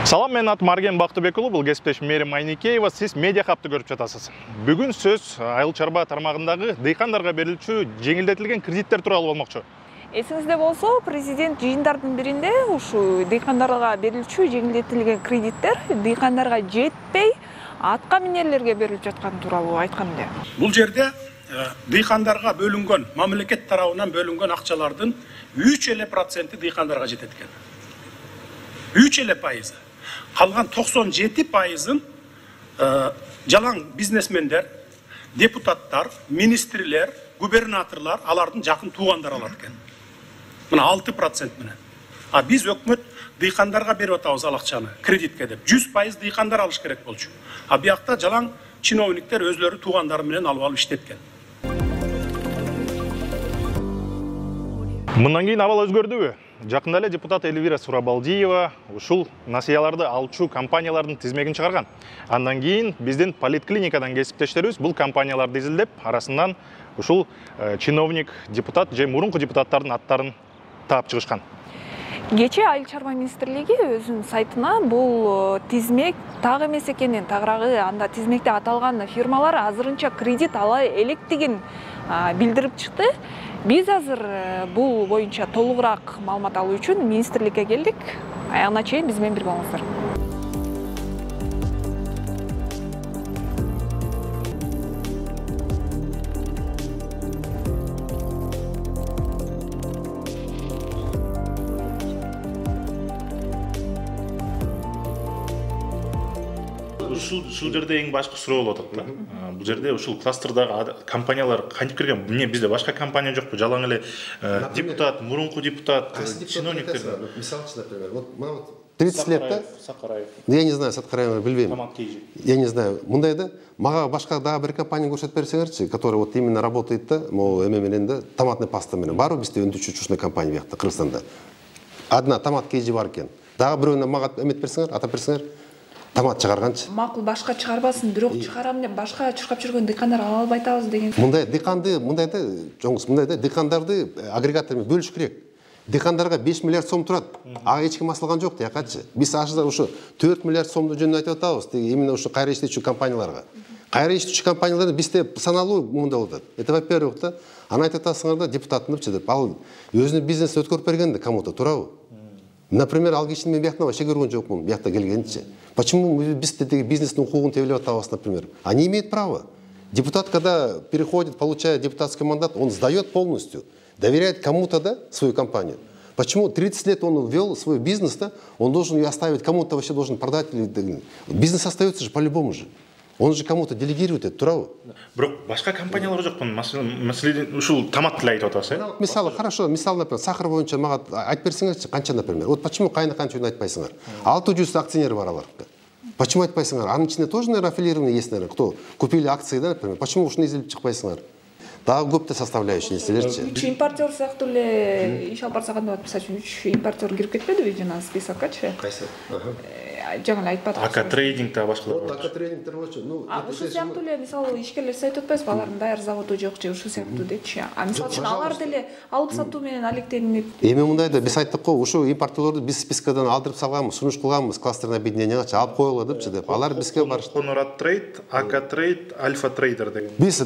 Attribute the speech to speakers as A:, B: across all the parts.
A: Салам, мен атым Арген Бактыбекулу, бул кесиптешим Мерим Айникеева, сиз Медиа Хабты көрүп жатасыз. Бүгүн сөз айыл чарба тармагындагы дыйкандарга берилчү жеңилдетилген кредиттер тууралуу болмокчу.
B: Эсиңизде болсо, президент жыйындардын биринде ушу дыйкандарга берилчү жеңилдетилген кредиттер дыйкандарга жетпей, атка минерлерге берилип жатканы тууралуу айткан эле.
C: Бул жерде дыйкандарга бөлүнгөн, мамлекет тарабынан бөлүнгөн акчалардын 3% дыйкандарга жетет экен. 3%. Қалған 97%-ын жалаң бизнесмендер, депутаттар, министрлер, губернаторлар, алардын жақын туғандар алат екен. Мына 6% менен. А біз өкмөт дыйкандарга берип атабыз ал акчаны кредитке деп. 100% дыйкандар алыш керек болчу. А биякта жалаң чиновниктер өзлөрү туғандары менен алып иштеткен.
A: Мындан кийин абал өзгөрдүбү? Жакында эле депутат Эльвира Сурабалдиева ушул насыяларды алчу компаниялардын тизмегин чыгарган. Андан кийин биздин поликлиникадан кесиптештерибиз бул компанияларды изилдеп, арасынан ушул чиновник, депутат же мурунку депутаттардын аттарын таап чыгышкан.
B: Кечээ Айыл чарба министрлиги өзүнүн сайтына бул тизмек так эмес экенин, тагыраагы анда тизмекте аталган фирмалар азырынча кредит ала электигин билдирип чыкты. Биз азыр бул боюнча толугураак маалымат алуу үчүн министрликке келдик. Аягына чейин биз менен бирге болуңуздар.
A: Ушул жерде эң башкы суроо болуп атат да. Бул жерде ушул кластердагы компаниялар кантип кирген? Эмне бизде башка компания жокпу? Жалаң эле депутат, мурунку депутат, чиновниктер.
D: Мисалы, например, вот 30 лет, да?
A: Сакараев.
D: Я не знаю, Сакараев билбейм. Я не знаю. Мындай да, мага башка дагы бир компания көрсөтүп берсеңерчи, который вот именно работает да, могу эме менен да, томатный паста менен. Барбы бизде өндүрүүчү ушундай компания биякта, Кыргызстанда. Одна томат кейжи бар экен. Дагы бирөөнө мага эмет берсеңер, атап берсеңер. Томат чыгарганчы.
B: Макул башка чыгарбасын, бирок чыгарам деп башка чуркап жүргөн дыйкандар ала албай атабыз деген.
D: Мындай дыйканды, мындай да, жоңуз, мындай да, дыйкандарды агрегатор менен бөлүш керек. Дыйкандарга 5 миллиард сом турат. Ага эч ким асылган жок, тиякачы. Биз ашыда ушу 4 миллиард сомду жөнүндө айтып атабыз, именно ушу кайра иштечү компанияларга. Кайра иштечү компанияларды бизде саналуу мында болот. Это во-первых, да. Аны айтып атасыңар да, депутатымчы деп, ал өзүнүн бизнесин өткөрүп бергенде кому-то туурабы? Например, ал кишини мен биякта вообще көргөн жокмун, биякта келгенчи. Почему біз бизнестің укугун тебелеп атабыз, например? Они имеют право. Депутат, когда переходит, получает депутатский мандат, он сдает полностью, доверяет кому-то, да, свою компанию. Почему 30 лет он вел свой бизнес, да, он должен ее оставить, кому-то вообще должен продать? Бизнес остается же по-любому же. Он же кому-то делегирует это, туурабы?
A: Бирок башка компаниялар жокпу. Маселен, ушул томат эле айтып атабыз, э?
D: Мисалы, хорошо, мисалы, например, сахар боюнча мага айтып берсеңерчи, канча, например. Вот почему кайны канча айтпайсыңар? 600 акционер бар аларда. Почему айтпайсыңар? Анын ичинде тоже, наверное, аффилированные есть, наверное, кто купили акции, да, например. Почему ушуну изилип чыкпайсыңар? Дагы көптө составляющий нерселерчи.
B: Үч импортер сыяктуу эле иш алып барсак анда мисалы үчүн 3 импортер кирип кетпедиби жана списоккачы?
D: Кайсы?
B: Жаңа эле айтпадык.
A: АК трейдинг да башкалар.
D: Вот АК трейдингтер болчу. Ну,
B: ушул сыяктуу эле мисалы ишкерлер айтып атпайсызбы, алардын даяр заводу жок же ушул сыяктуу депчи. А мисалы үчүн алар деле алып сатуу менен алектенип.
D: Эми мындай да биз айттык го, ушул импортерлорду биз спискадан алдырып салганбыз, сунуш кылганбыз, кластерное объединениягачы алып коелу депчи деп. Алар бизге барышты.
A: Конрад Трейд, АК Трейд, Альфа Трейдер деген.
D: Биз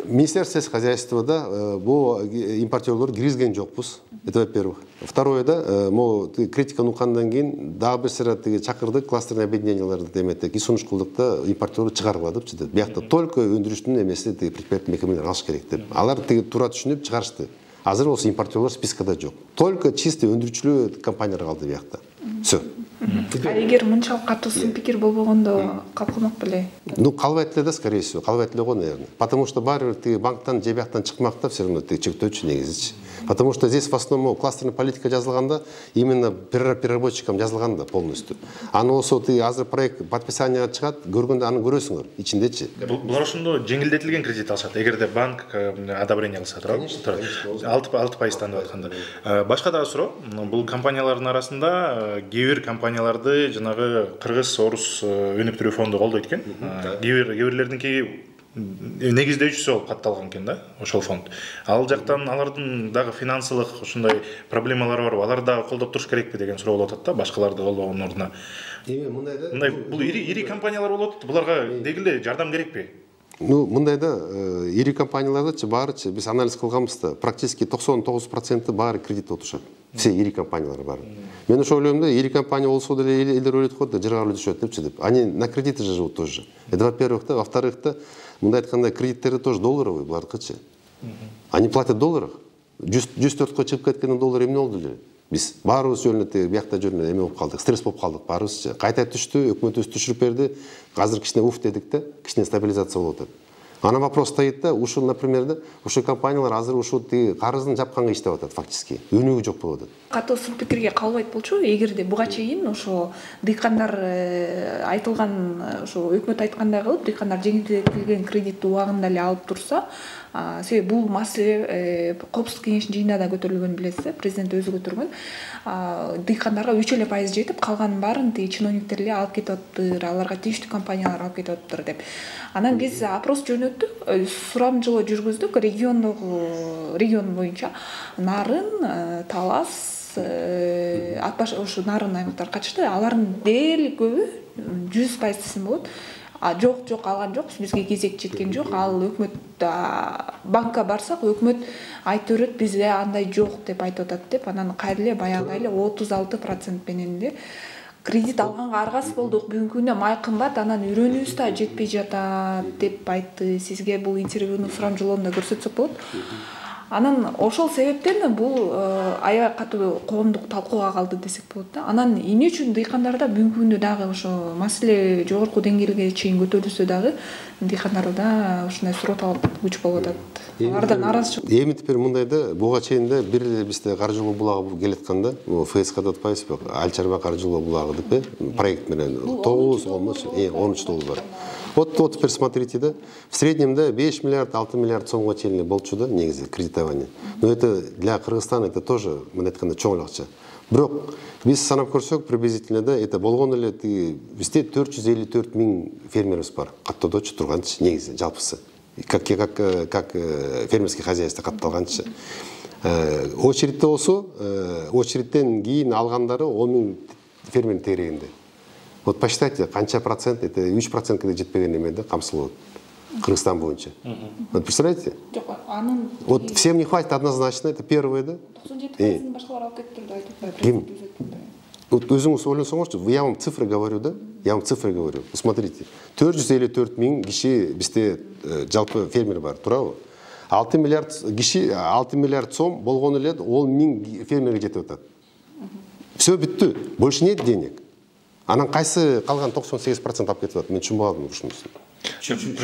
D: Министерство сельского хозяйства да, бул импортерлорду киргизген жокпуз. Это во-первых. Второе да, могу критиканы уккандан кийин дагы бир сыра чакырдык кластерное объединенияларды эметек, сунуш кылдык да, импортерлорду чыгаргыла депчи деп. Биякта только өндүрүштүн эмеси предприятие мекемелер алыш керек деп. Алар туура түшүнүп чыгарышты. Азыр болсо импортерлор спискада жок. Только чисто өндүрүүчүлүү компаниялар калды биякта. Всё.
B: А эгер мынчалык катуу сын пикир болбогондо калкымак беле?
D: Ну, калбайт эле да, скорее всего, калбайт эле го, наверное. Потому что баары бир банктан же бияктан чыкмак да, всё равно чектөөчү негизичи. Потому что здесь в основном кластерная политика жазылганда именно переработчикам жазылган да полностью. Аны болсо азыр проект подписанияга чыгат, көргөндө аны көрөсүңөр ичиндечи.
A: Булар ошондо жеңилдетилген кредит алышат. Эгерде банк одобрение кылса, туурабы? 6% деп атканда. Башка дагы суроо, бул компаниялардын арасында кээ бир компанияларды жанагы кыргыз, орус өнүктүрүү фонду колдойт экен. Кээ бирлердинки негиздөөчүсү болуп катталган экен да ошол фонд. Ал жактан алардын дагы финансылык ушундай проблемалары бар. Алар дагы колдоп туруш керекпи деген суроо болуп атат да, башкаларды колдогондун ордуна. Мындай бул ири компаниялар болуп атат. Буларга деги эле жардам керекпи?
D: Мындайда ири компанияларда баарычы биз анализ кылганбызда практически 99% баары кредит отушат. Все ири компаниялар баары. Мен ошо ойлойм да, ири компания болсо деле элдер ойлойт го да, жыргап түшөт депчи деп. Они на кредиты же живут тоже. Это во-первых, да, во-вторых, да, мындай айтканда кредиттери тоже долларовый булардыкычы. Они платят в долларах. 104 чыгып кеткен доллар эмне болду эле? Биз баарыбыз жөнүндө биякта жөнүндө эме болуп калдык, стресс болуп калдык баарыбызчы. Кайта түштү, өкмөтүбүз түшүрүп берди. Азыр кичине уф дедик да, кичине стабилизация болуп атат. Ана вопрос стоит да, ушул, например, да, ушул компаниялар азыр ушул карызын жапканга иштеп атат фактически. Өнүгүү жок болуп атат.
B: Катуу сын пикирге кабылбайт болчу, эгерде буга чейин ошо дыйкандар айтылган, ошо өкмөт айткандай кылып, дыйкандар жеңилдетилген кредитти убагында эле алып турса, себеби бул маселе Коопсуздук кеңешинин жыйынында да көтөрүлгөн, билесиз, президент өзү көтөргөн. Дыйкандарга 3% жетип, калганын баарын чиновниктер эле алып кетип атыптыр, аларга тийиштүү компаниялар алып кетип атыптыр деп. Анан биз опрос жөнөттүк, сурамжылоо жүргүздүк регион боюнча. Нарын, Талас, Атбаш, ошо нарын аймактар катышты. Алардын дээрлик көбү 100% десем болот. Жок алган жокпуз, бизге кезек жеткен жок. Ал өкмөт банкка барсак, өкмөт айтып берет, бизде андай жок деп айтып атат деп. Анан кайра эле баягы эле 36% менен эле кредит алганга аргасыз болдук. Бүгүнкү күндө май кымбат, анан үйрөнүүбүз да жетпей жатат деп айтты. Сизге бул интервьюнун сурамжылоонда көрсөтсөк болот. Анан ошол себептен бул аябай катуу коомдук талкууга калды десек болот да. Анан эмне үчүн дыйкандарда бүгүнкү күндө дагы ошо маселе жогорку деңгээлге чейин көтөрүлсө дагы дыйкандарда ушундай суроо талап күч болуп атат. Аларда нааразычылык.
D: Эми теперь мындай да, буга чейин да бир эле бизде кар жылуу булагы келатканда, ФСК деп атпайбызбы? Айыл чарба кар жылуу булагы деп проект менен 10 доллар бар. Вот теперь смотрите, да, в среднем, да, 5 миллиард, 6 миллиард сомго чейин болчу да, негизи кредитование. Но это для Кыргызстана это тоже, мына айтканда, чоң акча. Бирок биз санап көрсөк, приблизительно, да, это болгон эле бизде 454 000 фермерибиз бар. Каттоодочу турганчы негизи жалпысы. Как фермерский хозяйство катталганчы. Очередте болсо, очередтен кийин алгандары 10 000 фермердин тегерегинде. Вот посчитайте, канча процент, это 3%-ке жетпеген эме да, камсыз Кыргызстан боюнча. Вот представляете? Вот всем не хватит однозначно, это первое, да? 97% башкалар алып кетиптир да, айтып ким? Вот өзүңүз ойлосоңузчу, я вам цифры говорю, да? Я вам цифры говорю. Смотрите, 454 000 киши бизде жалпы фермер бар, туурабы? 6 миллиард сом болгон эле 10 000 фермерге жетип атат. Все бүттү. Больше нет денег. Анан кайсы калган 98% алып кетип атат? Мен түшүнбөдүм ушунусун.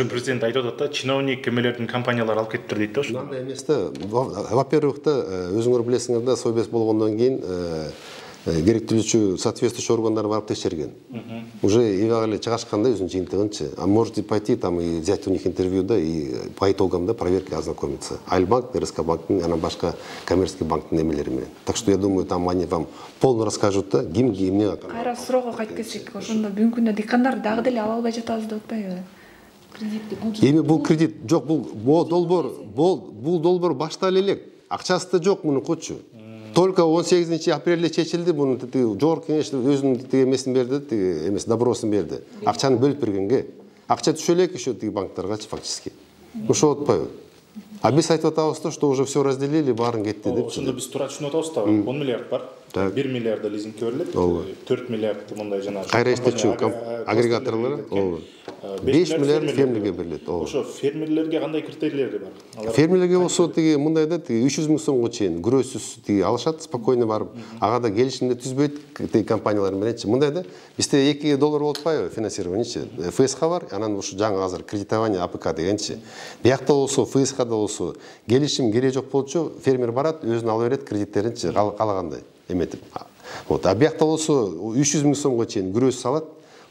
A: Президент айтып атат да, чиновник эмелердин компаниялар алып кетиптир дейт да ошо.
D: Мындай эмес да. Во-первых, да, өзүңөр билесиңер да, совбез болгондон кийин керектүүлүүчү соответствующий органдар барып текшерген. Уже ивага эле чыгашканда өзүнүн жыйынтыгынчы. А можете пойти там и взять у них интервью, да, и по итогам, да, проверки ознакомиться. Альбанк, РСК банктын, анан башка коммерческий банктын эмелери менен. Так что я думаю, там они вам полно расскажут, да, ким эмне.
B: Кайра суроого кайтып кетсек, ошондо бүгүнкү күндө дыйкандар дагы деле ала албай жатабыз деп атпайбы?
D: Эми бул кредит жок, бул долбоор башталып элек. Акчасы да жок мунукучу. Только 18 апрелде чечилди, муну жогорку кеңеш өзүнүн эмесин берди, эмес добросун берди. Акчаны бөлүп бергенге. Акча түшө элек еще банктаргачы фактически. Ошо атпайбы? А биз айтып атабыз да, что уже все разделили, баарын кетти деп.
A: Ошондо биз туура түшүнүп атабыз да, 10 миллиард бар. 1 миллиард лизингке берилет, 4 миллиард мындай жана
D: кайра иштечү агрегаторлор, 5 миллиард фермерге берилет.
A: Ошо фермерлерге кандай критерийлери бар?
D: Фермерлерге болсо мындай да 300 000 сомго чейин күрөсүз алышат, спокойно барып, ага да келишимде түзбөйт компаниялар мененчи. Мындай да бизде $2 болуп атпайбы финансированиечи. ФСК бар, анан ушу жаңы азыр кредитование АПК дегенчи. Биякта болсо, ФСКда болсо келишим кереги жок болчу, фермер барат, өзүн ала берет кредиттеринчи каалагандай эметип. Вот, а биякта болсо 300 000 сомго чейин күрөсүз алат,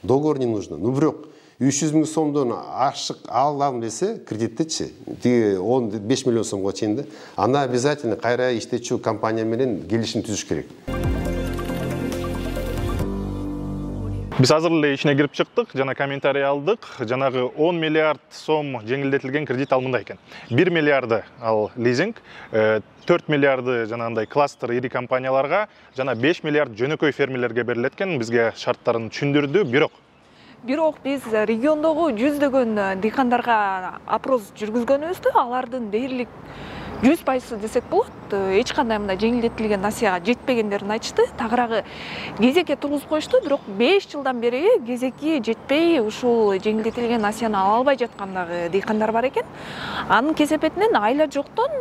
D: договор не нужно. Ну бирок 300 000 сомдон ашык алам десе кредиттечи, 5 миллион сомго чейин да, анда обязательно кайра иштечү компания менен келишим түзүш керек.
A: Биз азыр эле ишине кирип чыктык, жана комментарий алдык. Жанагы 10 миллиард сом жеңилдетилген кредит алымында экен. 1 миллиарды ал лизинг, 4 миллиарды жанагындай кластер ири компанияларга, жана 5 миллиард жөнөкөй фермерлерге берилет экен. Бизге шарттарын түшүндүрдү,
B: Бирок биз региондогу жүздөгөн дыйкандарга опрос жүргүзгөнүбүздө алардын дээрлик 100% десек болот. Эч кандай мындай жеңилдетилген насыяга жетпегендерин айтышты. Тагыраагы кезекке тургузуп коюшту, бирок 5 жылдан бери кезекке жетпей ушул жеңилдетилген насыяны ала албай жаткандагы дыйкандар бар экен. Анын кесепетинен айла жоктон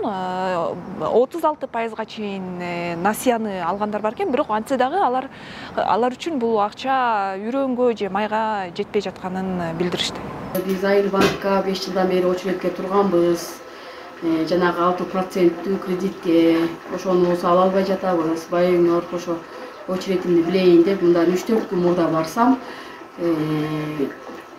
B: 36%га чейин насыяны алгандар бар экен, бирок антсе дагы алар үчүн бул акча үрөнгө же майга жетпей жатканын билдиришти.
E: Биз Айыл банкка 5 жылдан бери очередке турганбыз. Жанагы 6% кредитке ошону болсо ала албай жатабыз. Байыңы ошо очередимди билейин деп мындан 3-4 күн мурда барсам,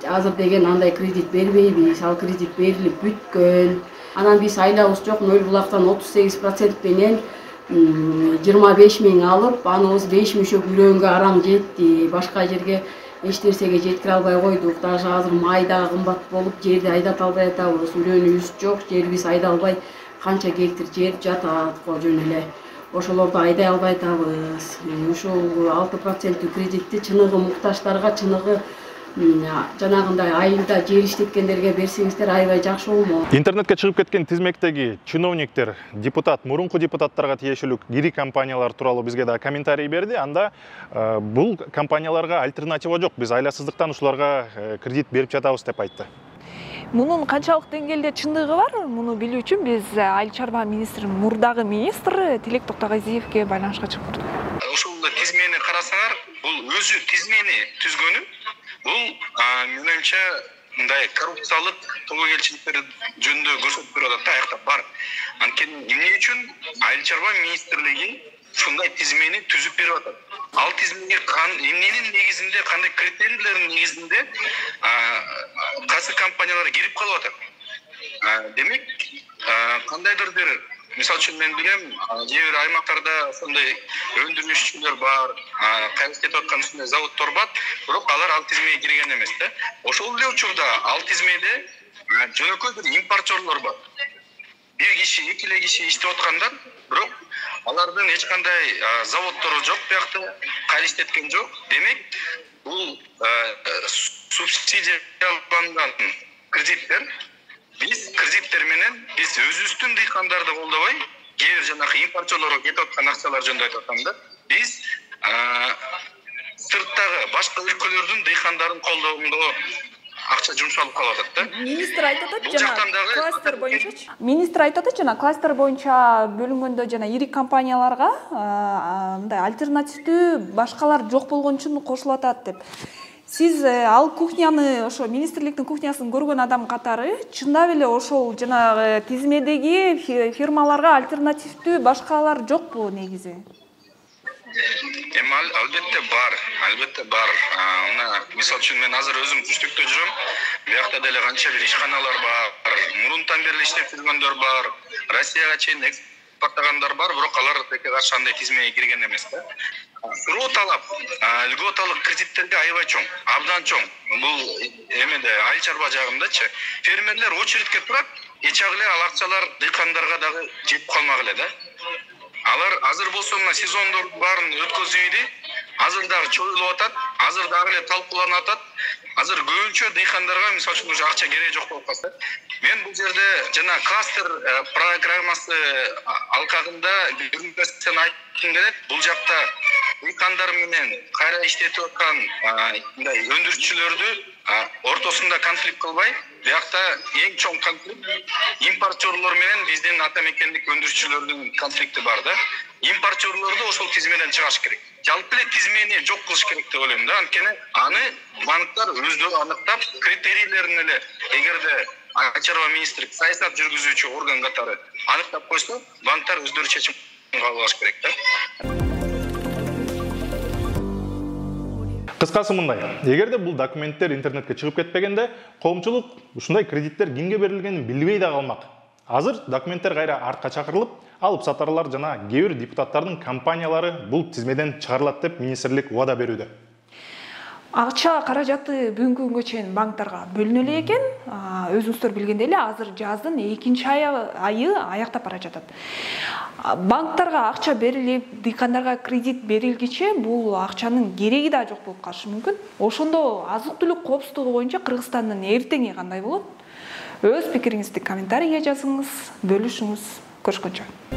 E: азыр деген андай кредит бербейбиз, ал кредит берилип бүткөн. Анан биз айлабыз жок, Нөл Булактан 38% менен 25 миң алып, аныбыз 5 мишок үрөнгө араң жетти. Башка жерге эч нерсеге жеткире албай койдук. Даже азыр май дагы кымбат болуп, жерди айдата албай атабыз. Үрөнүбүз жок, жерибиз айдалбай, канча гектар жер жатат жөн эле. Ошолорду айдай албай атабыз. Ушул 6% кредитти чыныгы муктаждарга, чыныгы жанагындай айылда жер иштеткендерге берсеңиздер аябай жакшы болмок.
A: Интернетке чыгып кеткен тизмектеги чиновниктер, депутат, мурунку депутаттарга тиешелүү ири компаниялар тууралуу бизге да комментарий берди. Анда бул компанияларга альтернатива жок. Биз айласыздыктан ушуларга кредит берип жатабыз деп айтты.
B: Мунун канчалык деңгээлде чындыгы бар, муну билүү үчүн биз Айыл чарба министринин мурдагы министри Тилек Токтогазиевке байланышка чыгып турдук.
F: Ушул тизмени карасаңар, бул өзү тизмени түзгөнү, бул менимче мындай коррупциялык тобокелчиликтер жөнүндө көрсөтүп берип атат да, аякта бар. Анткени эмне үчүн Айыл чарба министрлиги ушундай тизмени түзүп берип атат? Ал тизмеге эмненин негизинде, кандай критерийлердин негизинде кайсы компаниялар кирип калып атат? Демек, кандайдыр бир, мисалы үчүн мен билем, же бир аймактарда ошондой өндүрүшчүлөр бар, кайрылып кетип аткан ушундай заводдор бар, бирок алар ал тизмеге кирген эмес да. Ошол эле учурда ал тизмеде жөнөкөй бир импортерлор бар. Бир киши, эки эле киши иштеп аткандар, бирок алардын эч кандай заводдору жок, биякта кайра иштеткен жок. Демек, бул субсидияланган кредиттер, биз кредиттер менен биз өзүбүздүн дыйкандарды колдобой, кээ бир жанагы импортерлорго кетип аткан акчалар жөнүндө айтып атам да. Биз сырттагы башка өлкөлөрдүн дыйкандарын колдоого акча жумшалып калып атат да.
B: Министр айтып атат жана кластер боюнчачы. Министр айтып атат жана кластер боюнча бөлүнгөндө жана ири компанияларга мындай альтернативдүү башкалар жок болгон үчүн кошулуп атат деп. Сиз ал кухняны, ошо министрликтин кухнясын көргөн адам катары, чындап эле ошол жанагы тизмедеги фирмаларга альтернативдүү башкалар жокпу негизи?
F: Албетте бар. Мисалы үчүн мен азыр өзүм түштүктө жүрөм. Биякта деле канча бир ишканалар бар, мурунтан бери иштеп жүргөндөр бар, Россияга чейин экспорттагандар бар, бирок алар деке каршы андай тизмеге кирген эмес да. Суроо талап, льготалык кредиттерге аябай чоң, абдан чоң. Бул эмеде Айыл чарба жагындачы фермерлер очередке турат, эчак эле ал акчалар дыйкандарга дагы жетип калмак эле да. Алар азыр болсо мына сезондордун баарын өткөзүйдү. Азыр дагы чоюлуп атат, азыр дагы эле талкууланып атат. Азыр көбүнчө дыйкандарга мисалы үчүн уже акча кереги жок болуп калса. Мен бул жерде жана кластер программасы алкагында бир нерсени айткым келет. Бул жакта дыйкандар менен кайра иштетип аткан мындай өндүрүүчүлөрдү ортосунда конфликт кылбай, биякта эң чоң конфликт импортерлор менен биздин ата мекендик өндүрүүчүлөрдүн конфликти бар да. Импортерлорду ошол тизмеден чыгарыш керек. Жалпы эле тизмени жок кылыш керек деп ойлойм да. Анткени аны банктар өздөрү аныктап, критерийлерин эле эгерде Айыл чарба министрлик саясат жүргүзүүчү орган катары аныктап койсо, банктар өздөрү чечим кабыл алыш керек да.
A: Кыскасы мындай, эгерде бул документтер интернетке чыгып кетпегенде, коомчулук ушундай кредиттер кимге берилгенин билбей да калмак. Азыр документтер кайра артка чакырылып, алып сатарлар жана кээ бир депутаттардын компаниялары бул тизмеден чыгарылат деп министрлик убада берүүдө.
B: Акча каражаты бүгүнкү күнгө чейин банктарга бөлүнө эле экен. Өзүңүздөр билгендей эле азыр жаздын 2 айы аяктап бара жатат. Банктарга акча берилип, дыйкандарга кредит берилгиче бул акчанын кереги да жок болуп калышы мүмкүн. Ошондо азык-түлүк коопсуздугу боюнча Кыргызстандын эртеңи кандай болот? Өз пикириңизди комментарийге жазыңыз, бөлүшүңүз. Көрүшкөнчө.